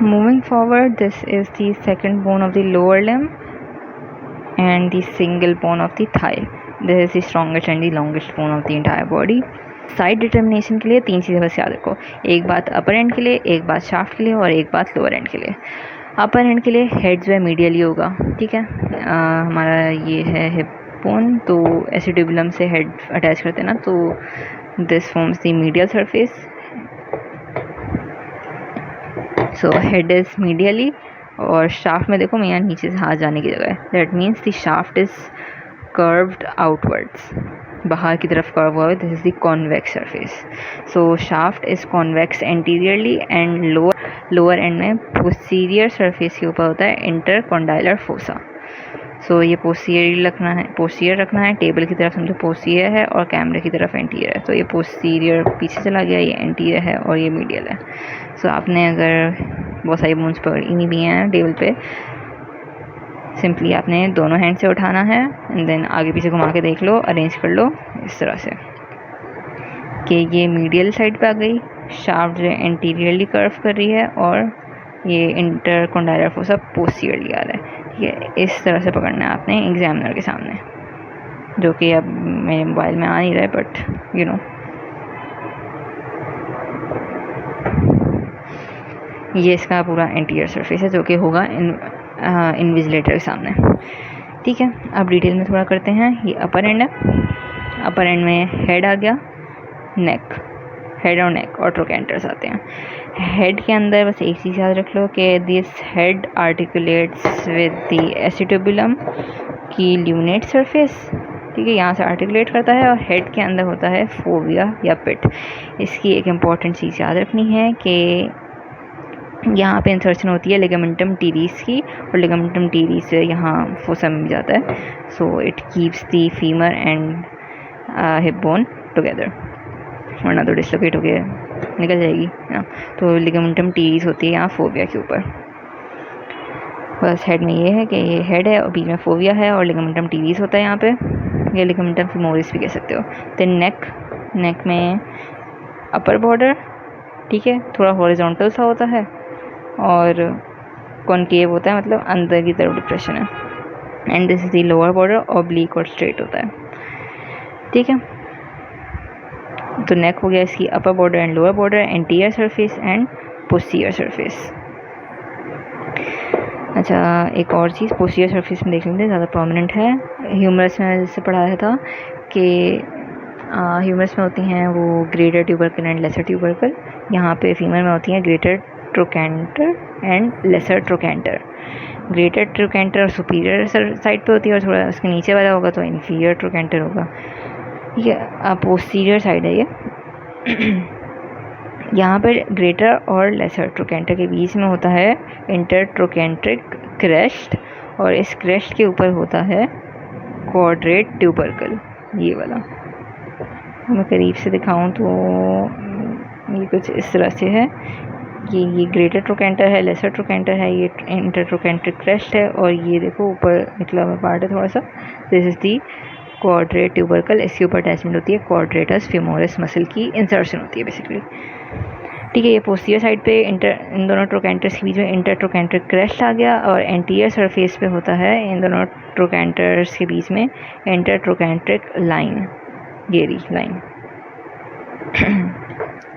Moving forward, this is the second bone of the lower limb and the single bone of the thigh. This is the strongest and the longest bone of the entire body. Side determination के लिए 3 चीज़ें बस याद रखो, एक बात अपर and के लिए, एक बात शाफ्ट के लिए और एक बात लोअर एंड के लिए। अपर एंड के लिए हेड जो है मीडियली होगा, ठीक है। हमारा ये है हिप बोन, तो एसिटिबुलम से हेड अटैच करते हैं ना, तो this forms the medial surface, so head is medially. और शाफ्ट में देखो मैं यहाँ नीचे से हाथ जाने की जगह है, that means the shaft is curved outwards, बाहर की तरफ कर्व हुआ है, this is the convex surface. So shaft is convex anteriorly and lower and में पोस्टीरियर सरफेस के ऊपर होता है इंटरकॉन्डाइलर फोसा। सो ये पोस्टीरियर रखना है, टेबल की तरफ समझो पोस्टीरियर है और कैमरे की तरफ एंटीरियर है, तो ये पोस्टीरियर पीछे चला गया, ये एंटीरियर है और ये मीडियल है। सो आपने अगर बहुत सारी बोन्स पकड़ी नहीं भी हैं टेबल पे, सिंपली आपने दोनों हैंड से उठाना है एंड देन आगे पीछे घुमा के देख लो, अरेंज कर लो इस तरह से कि ये मीडियल साइड पे आ गई, शाफ्ट जो एंटीरियरली कर्व कर रही है और ये इंटरकॉन्डाइलर फोसा पोस्टीरियरली आ रहा है, ठीक है। इस तरह से पकड़ना है आपने एग्जामिनर के सामने, जो कि अब मेरे मोबाइल में आ नहीं रहा है, बट यू नो ये इसका पूरा एंटीरियर सरफेस है जो कि होगा इन्विजिलेटर के सामने, ठीक है। अब डिटेल में थोड़ा करते हैं। ये अपर एंड है, अपर एंड में हेड आ गया, नेक, हेड और नेक और ट्रोकेंटर्स आते हैं। हेड के अंदर बस एक चीज़ याद रख लो कि this head articulates with the acetabulum की ल्यूनेट सरफेस, ठीक है, यहाँ से आर्टिकुलेट करता है और हेड के अंदर होता है फोविया या पिट। इसकी एक इम्पॉर्टेंट चीज़ याद रखनी है कि यहाँ पे इंसर्शन होती है लिगामेंटम टीरीस की, और लिगामेंटम टीरीस यहाँ फोसा में जाता है, so it keeps the femur and hip bone together, वरना तो डिसलोकेट होके निकल जाएगी ना। तो लिगामेंटम टीरीस होती है यहाँ फोविया के ऊपर। बस हेड में ये है कि ये हेड है और बीच में फोविया है और लिगामेंटम टीरीस होता है यहाँ पे, या लिगामेंटम फीमोरिस भी कह सकते हो। देन नेक में अपर बॉर्डर, ठीक है, थोड़ा हॉरिजॉन्टल सा होता है और कॉनकेव होता है, मतलब अंदर की तरफ डिप्रेशन है। And this is the lower border, oblique और स्ट्रेट होता है, ठीक है। तो नेक हो गया इसकी upper border and lower border, anterior surface and posterior surface. अच्छा, एक और चीज़ पोस्टीरियर सरफेस में देख लेते हैं, ज़्यादा प्रोमिनेंट है। ह्यूमरस में जैसे पढ़ाया था कि ह्यूमरस में होती हैं वो greater tubercle and lesser tubercle, यहाँ पे फीमेल में होती हैं greater trochanter and lesser trochanter. Greater trochanter superior side पे होती है और थोड़ा उसके नीचे वाला होगा तो इन्फीरियर ट्रोकेंटर होगा, ठीक है। पोस्टीरियर साइड है ये। यहाँ पर ग्रेटर और लेसर ट्रोकेंटर के बीच में होता है इंटरट्रोकेंट्रिक क्रेस्ट, और इस क्रेस्ट के ऊपर होता है क्वाड्रेट ट्यूबरकल, ये वाला। मैं करीब से दिखाऊं तो ये कुछ इस तरह से है कि ये ग्रेटर ट्रोकेंटर है, लेसर ट्रोकेंटर है, ये इंटरट्रोकेंट्रिक क्रेस्ट है, और ये देखो ऊपर निकला हुआ पार्ट है थोड़ा सा, this is the quadrate tubercle. इसके ऊपर अटैचमेंट होती है क्वाड्रेटस फीमोरिस मसल की, इंसर्शन होती है बेसिकली, ठीक है। ये पोस्टीरियर साइड पे इन दोनों ट्रोकेंटर्स के बीच में इंटरट्रोकेंट्रिक क्रेस्ट आ गया, और एंटीरियर सरफेस पे होता है इन दोनों ट्रोकेंटर्स के बीच में इंटरट्रोकेंट्रिक लाइन, गेरी लाइन,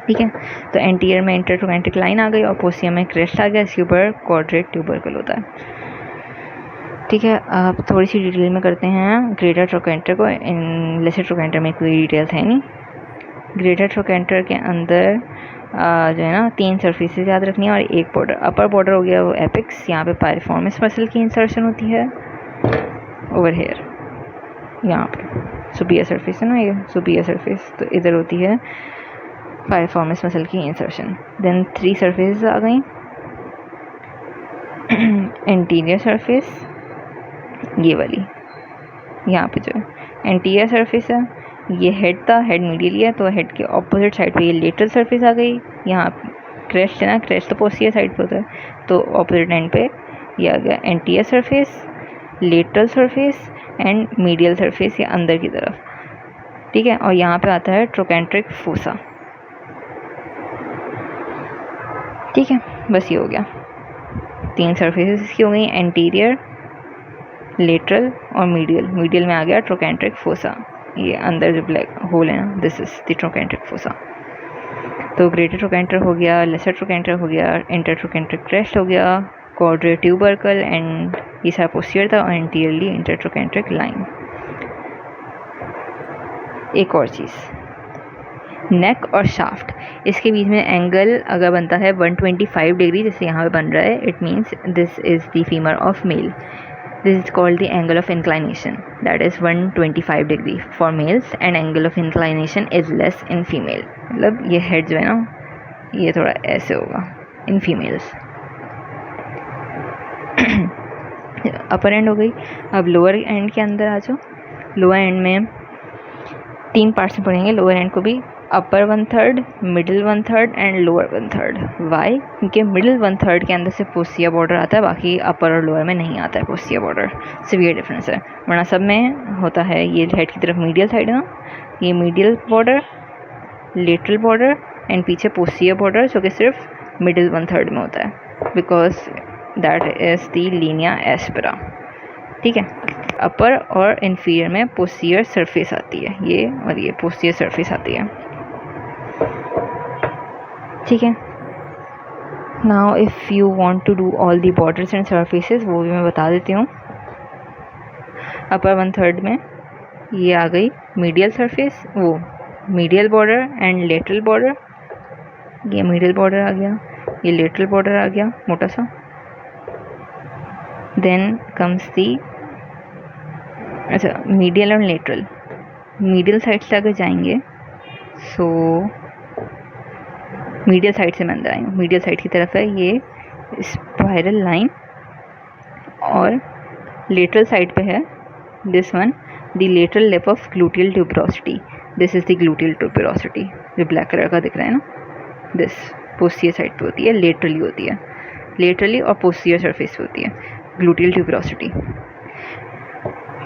ठीक है। तो एंटीरियर में इंटरट्रोकेंट्रिक लाइन आ गई और पोस्टीरियर में क्रेस्ट आ गया, इसके ऊपर क्वाड्रेट ट्यूबरकल होता है, ठीक है। अब थोड़ी सी डिटेल में करते हैं ग्रेटर ट्रोकेंटर को। इन लेसर ट्रोकेंटर में कोई डिटेल्स है नहीं। ग्रेटर ट्रोकेंटर के अंदर जो है ना 3 सरफेसेस याद रखनी है और एक बॉर्डर। अपर बॉर्डर हो गया वो एपिक्स, यहाँ पे पायरिफॉर्मिस मसल की इंसर्शन होती है ओवर हेयर, यहाँ पे सुपीरियर सरफेस है ना, ये सुपीरियर सरफेस, तो इधर होती है पायरिफॉर्मिस मसल की इंसर्शन। देन 3 सरफेसेस आ गई। एंटीरियर सरफेस ये वाली, यहाँ पे जो एंटीरियर सरफेस है, ये हेड था, हेड मीडियली है, तो हेड के ऑपोजिट साइड पे ये लेटरल सरफेस आ गई। यहाँ क्रेस्ट है ना, क्रेस्ट तो पोस्टीरियर साइड पे होता है, तो ऑपोजिट एंड पे ये आ गया anterior surface, lateral surface and medial surface, ये अंदर की तरफ, ठीक है। और यहाँ पे आता है ट्रोकेंट्रिक फोसा, ठीक है। बस ये हो गया। तीन सर्फेसेस इसकी हो गई, एंटीरियर, लेटरल और मीडियल। मीडियल में आ गया ट्रोकेंट्रिक फोसा, ये अंदर जो ब्लैक होल है ना, this is the trochanteric fossa. तो ग्रेटर ट्रोकेंटर हो गया, लेसर ट्रोकेंटर हो गया, इंटर ट्रोकेंट्रिक क्रेस्ट हो गया, क्वाड्रेट ट्यूबरकल एंड ये सारा पोस्टीरियर था, और एंटीरियरली इंटर ट्रोकेंट्रिक लाइन। एक और चीज़, नेक और शाफ्ट, इसके बीच में एंगल अगर बनता है 125 डिग्री जैसे यहाँ पे बन रहा है, it means this is the femur of male. This is called the angle of inclination, that is 125 degree for mails and angle of inclination is less in female. मतलब ये हेड जो है ना, ये थोड़ा ऐसे होगा इन फीमेल्स। अपर एंड हो गई। अब लोअर एंड के अंदर आ जाओ। लोअर एंड में 3 पार्ट्स में पढ़ेंगे लोअर एंड को भी, अपर 1/3, मिडिल 1/3 एंड लोअर 1/3। वाई? क्योंकि मिडिल 1/3 के अंदर से पोस्टिया बॉर्डर आता है, बाकी अपर और लोअर में नहीं आता है पोस्टिया बॉर्डर। सिवियर डिफरेंस है, वरना सब में होता है। ये हेड की तरफ मीडियल साइड है ना, ये medial border, lateral border and पीछे पोस्टिया बॉर्डर, जो कि सिर्फ मिडिल 1/3 में होता है, because that is the Linnaea aspera. ठीक है, अपर और इन्फीरियर में पोस्टीरियर सरफेस आती है, ये और ये पोस्टीरियर सरफेस आती है। ठीक है, now if you want to do all the borders and surfaces, वो भी मैं बता देती हूँ। अपर 1/3 में ये आ गई मीडियल सरफेस, वो medial border and lateral border. ये मीडियल बॉर्डर आ गया, ये लेटरल बॉर्डर आ गया मोटा सा। देन कम्स दी, अच्छा मीडियल और लेटरल, मीडियल साइड से अगर जाएंगे, सो मीडियल साइड से मैं अंदर आई हूँ, मीडियल साइड की तरफ है ये स्पाइरल लाइन, और लेटरल साइड पे है this one, the lateral lip of gluteal tuberosity. This is the gluteal tuberosity, जो ब्लैक कलर का दिख रहा है ना, दिस पोस्टीरियर साइड पे होती है, लेटरली होती है, लेटरली और पोस्टीरियर सरफेस पे होती है ग्लूटियल ट्यूबरोसिटी।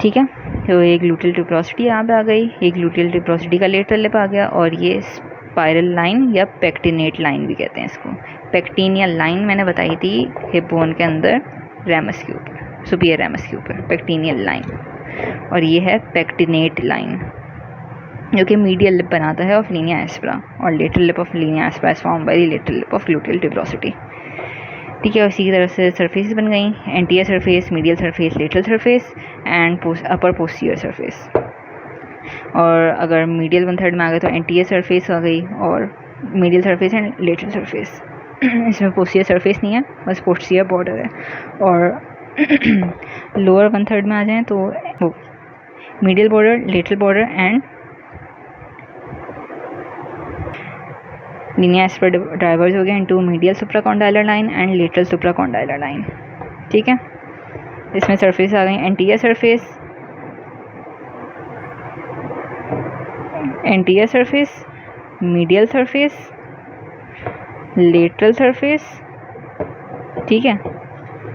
ठीक है, तो ये ग्लूटियल ट्यूबरोसिटी यहाँ पे आ गई, ये ग्लूटियल ट्यूबरोसिटी का लेटरल लिप आ गया, और ये स्पाइरल लाइन या पेक्टिनेट लाइन भी कहते हैं इसको। पेक्टिनियल लाइन मैंने बताई थी हिप बोन के अंदर रैमस के ऊपर, सुपियर रैमस के ऊपर, पेक्टिनियल लाइन, और ये है पेक्टिनेट लाइन, जो कि मीडियल लिप बनाता है ऑफ लीनिया एस्पेरा, और lateral lip of Linnaea aspera is formed by the lateral lip of gluteal tuberosity. ठीक है, उसी की तरह से सरफेस बन गई, anterior surface, medial surface, lateral surface and upper posterior surface. और अगर मीडियल 1/3 में आ गए तो एंटीरियर सरफेस आ गई, और medial surface and lateral surface. इसमें पोस्टीरियर सरफेस नहीं है, बस पोस्टीरियर बॉर्डर है। और लोअर 1/3 में आ जाएं तो वो medial border, lateral border and linea aspera diverge हो गया into medial supracondylar line and lateral supracondylar line. ठीक है, इसमें सरफेस आ गई, anterior surface, anterior surface, medial surface, lateral surface. ठीक है,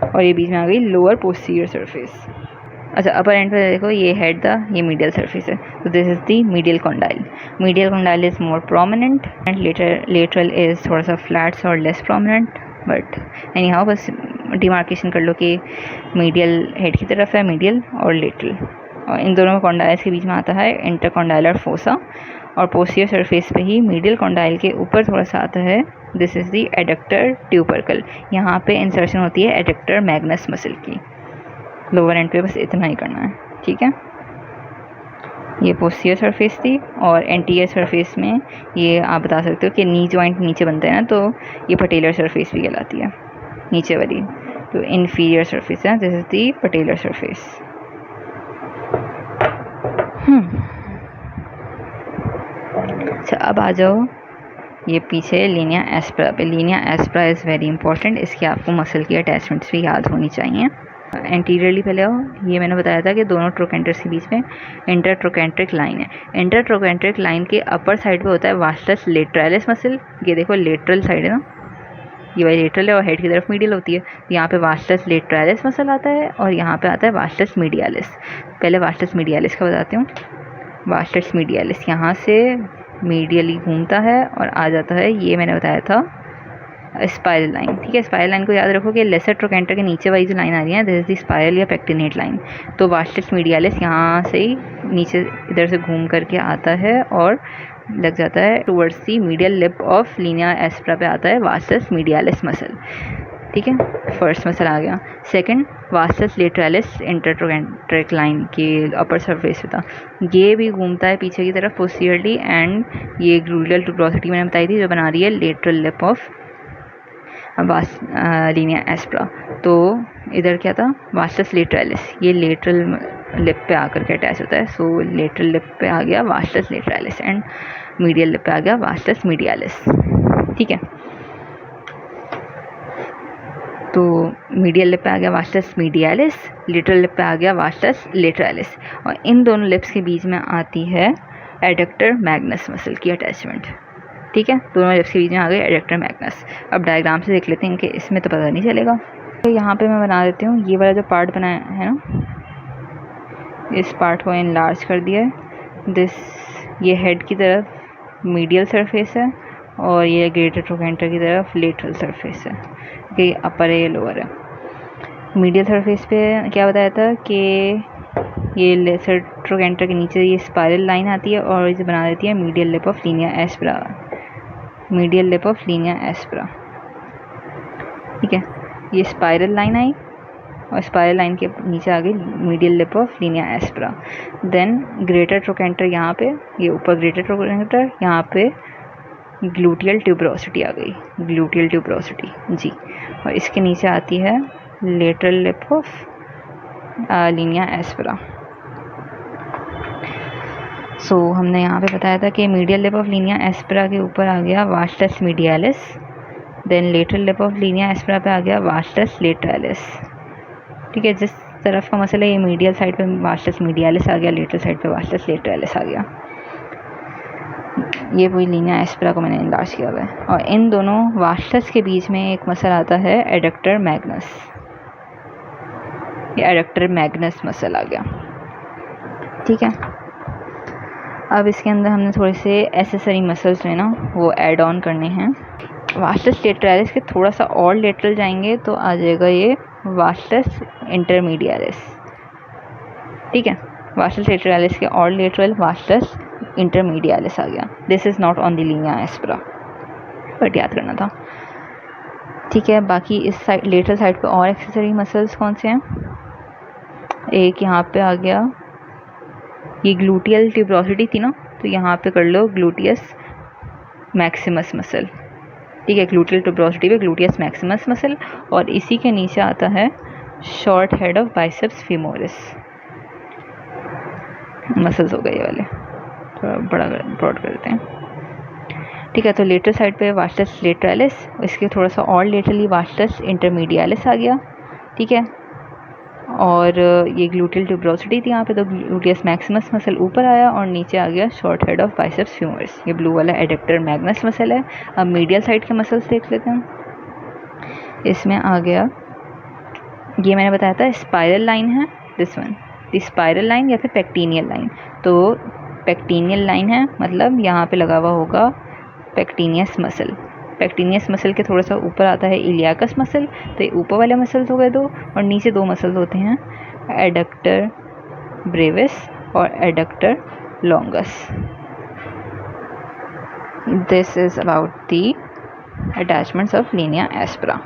और ये बीच में आ गई लोअर पोस्टीरियर सरफेस। अच्छा, अपर एंड पे देखो, ये हेड था, ये मीडियल सरफेस है, तो this is the medial condyle. Medial condyle is more prominent and lateral is थोड़ा सा फ्लैट्स और less prominent, but any how बस डिमार्केशन कर लो कि मीडियल हेड की तरफ है मीडियल और लेटरल, और इन दोनों कॉन्डाइल्स के बीच में आता है इंटरकॉन्डाइलर फोसा, और पोस्टीरियर सरफेस पे ही मीडियल कॉन्डाइल के ऊपर थोड़ा सा आता है, this is the adductor tubercle. यहाँ पे इंसर्शन होती है एडक्टर मैग्नस मसल की। लोअर एंड पे बस इतना ही करना है। ठीक है, ये पोस्टीरियर सरफेस थी, और एंटीरियर सरफेस में ये आप बता सकते हो कि नी जॉइंट नीचे बनता है ना, तो ये पटेलर सरफेस भी कहलाती है नीचे वाली, तो इन्फीरियर सरफेस है, this is the patellar surface. अच्छा, अब आ जाओ ये पीछे लीनिया एस्पेरा पे। Linnaea aspera is very important, इसके आपको मसल की अटैचमेंट्स भी याद होनी चाहिए। एंटीरियरली पहले आओ, ये मैंने बताया था कि दोनों ट्रोकेंटर्स के बीच में इंटरट्रोकेंट्रिक लाइन है। इंटरट्रोकेंट्रिक लाइन के अपर साइड पे होता है वास्टस लेटरालिस मसल, ये देखो लेटरल साइड है ना, ये वाली लेटरल है और हेड की तरफ मीडियल होती है, तो यहाँ पे वास्टस लेटरालिस मसल आता है और यहाँ पे आता है वास्टस मीडियालिस। पहले वास्टस मीडियालिस का बताती हूँ। वास्टस मीडियालिस यहाँ से मीडियली घूमता है और आ जाता है, ये मैंने बताया था स्पाइरल लाइन, ठीक है। स्पाइरल लाइन को याद रखो कि लेसर ट्रोकेंटर के नीचे वाली जो लाइन आ रही है दिस इज द स्पाइरल या पेक्टिनेट लाइन। तो वास्टस मीडियालिस यहाँ से ही नीचे इधर से घूम करके आता है और लग जाता है towards the medial lip of linea aspera पे आता है वास्टस मीडियालिस मसल, ठीक है। फर्स्ट मसल आ गया। सेकंड वास्टस लेटरालिस इंटरट्रोकेंट्रिक लाइन के अपर सरफेस पे था, ये भी घूमता है पीछे की तरफ पोस्टीरियरली एंड ये ग्लूटियल ट्यूबरोसिटी मैंने बताई थी जो बना रही है लेटरल लिप ऑफ लीनिया एस्प्रा। तो इधर क्या था वास्टस लेटरालिस, ये लेटरल लिप पे आकर के अटैच होता है। सो लेटरल लिप पे आ गया वास्टस लेटरालिस एंड मीडियल लिप पे आ गया वास्टस मीडियालिस, ठीक है। तो मीडियल लिप पे आ गया वास्टस मीडियालिस, लेटरल लिप पे आ गया वास्टस लेटरालिस और इन दोनों लिप्स के बीच में आती है एडक्टर मैग्नस मसल की अटैचमेंट, ठीक है। दोनों लिप्स के बीच में आ गई एडक्टर मैग्नस। अब डायग्राम से देख लेते हैं कि इसमें तो पता नहीं चलेगा। तो यहाँ पे मैं बना देती हूँ, ये वाला जो पार्ट बनाया है ना, इस पार्ट को इनलार्ज कर दिया है। ये हेड की तरफ मीडियल सरफेस है और ये ग्रेटर ट्रोकेंटर की तरफ लेटरल सरफेस है, ये अपर है ये लोअर है। मीडियल सरफेस पे क्या बताया था कि ये लेसर ट्रोकेंटर के नीचे ये स्पाइरल लाइन आती है और इसे बना देती है medial lip of linea aspera, medial lip of linea aspera, ठीक है। ये स्पाइरल लाइन आई और स्पाइरल लाइन के नीचे आ गई medial lip of linea aspera. Then greater trochanter यहाँ पे, ये ऊपर ग्रेटर ट्रोकेंटर, यहाँ पे ग्लूटियल ट्यूबरोसिटी आ गई, ग्लूटियल ट्यूबरोसिटी जी। और इसके नीचे आती है lateral lip of linea aspera. So हमने यहाँ पे बताया था कि medial lip of linea aspera के ऊपर आ गया vastus medialis, then lateral lip of linea aspera पे आ गया वास्टस लेटरालिस, ठीक है। जिस तरफ का मसला है ये मीडियल साइड पे वास्टस मीडियालिस आ गया, लेटरल साइड पे वास्टस लेटरालिस आ गया। ये पूरी लीनिया एस्प्रा को मैंने इनलार्ज किया हुआ है और इन दोनों वास्टस के बीच में एक मसल आता है एडक्टर मैग्नस, ये एडक्टर मैग्नस मसल आ गया, ठीक है। अब इसके अंदर हमने थोड़े से एसेसरी मसल्स में ना वो ऐड ऑन करने हैं। वास्टस लेटरालिस के थोड़ा सा और लेटरल जाएंगे तो आ जाएगा ये वास्टस इंटरमीडियालिस, ठीक है। वास्टस लेटरालिस के और लेटरल वास्टस इंटरमीडियालिस आ गया। This is not on the linea aspera, but याद करना था, ठीक है। बाकी इस साइड लेटरल साइड पे और एक्सेसरी मसल्स कौन से हैं, एक यहाँ पे आ गया ये ग्लूटियल ट्यूबरोसिटी थी ना, तो यहाँ पे कर लो ग्लूटियस मैक्सिमस मसल, ठीक है। ग्लूटियल ट्यूबरोसिटी पे ग्लूटियस मैक्सिमस मसल और इसी के नीचे आता है short head of biceps femoris muscles हो गए ये वाले, थोड़ा बड़ा ब्रॉड करते हैं, ठीक है। तो लेटरल साइड पे वास्टस लेटरालिस, इसके थोड़ा सा और लेटरली वास्टस इंटरमीडियालिस आ गया, ठीक है। और ये ग्लूटियल ट्यूबरोसिटी थी यहाँ पे, तो ग्लूटियस मैक्सिमस मसल ऊपर आया और नीचे आ गया शॉर्ट हेड ऑफ बाइसेप्स फ्यूमरस, ये ब्लू वाला एडक्टर मैग्नस मसल है। अब मीडियल साइड के मसल्स देख लेते हैं। इसमें आ गया, ये मैंने बताया था स्पाइरल लाइन है, this one the spiral line या फिर पेक्टीनियल लाइन। तो पेक्टीनियल लाइन है मतलब यहाँ पे लगा हुआ होगा पेक्टीनियस मसल। पेक्टीनियस मसल के थोड़ा सा ऊपर आता है इलियाकस मसल, तो ये ऊपर वाले मसल्स हो गए दो, और नीचे दो मसल्स होते हैं एडक्टर ब्रेविस और adductor longus. This is about the attachments of linea aspera.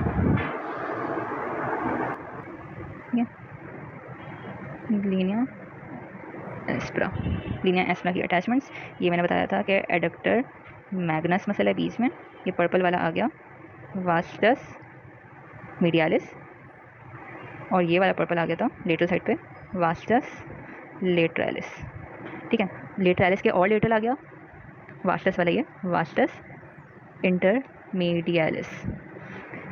Linea aspera की अटैचमेंट्स, ये मैंने बताया था कि एडक्टर मैग्नस मसल है बीच में, ये पर्पल वाला आ गया वास्टस मीडियालिस, और ये वाला पर्पल आ गया था लेटरल साइड पे वास्टस लेटरालिस, ठीक है। लेटरालिस के और लेटरल आ गया वास्टस वाला, ये वास्टस इंटरमीडियालिस,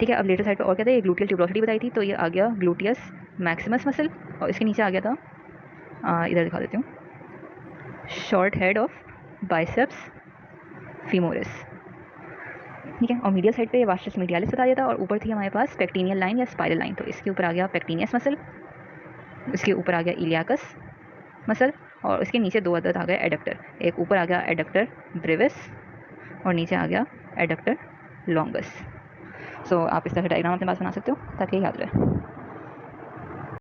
ठीक है। अब लेटरल साइड पे और क्या था, ये ग्लूटियल ट्यूबरोसिटी बताई थी, तो ये आ गया ग्लूटियस मैक्सिमस मसल, और इसके नीचे आ गया था इधर दिखा देती हूँ short head of biceps femoris, ठीक है। और मीडियल साइड पे ये वास्टस मीडियालिस बता दिया था, और ऊपर थी हमारे पास पेक्टीनियल लाइन या स्पाइरल लाइन, तो इसके ऊपर आ गया पेक्टीनियस मसल, इसके ऊपर आ गया इलियाकस मसल, और उसके नीचे दो अदद आ गए एडक्टर, एक ऊपर आ गया एडक्टर ब्रेविस और नीचे आ गया एडक्टर लॉन्गस, सो आप इस तरह से डायग्राम अपने पास बना सकते हो ताकि याद रहे।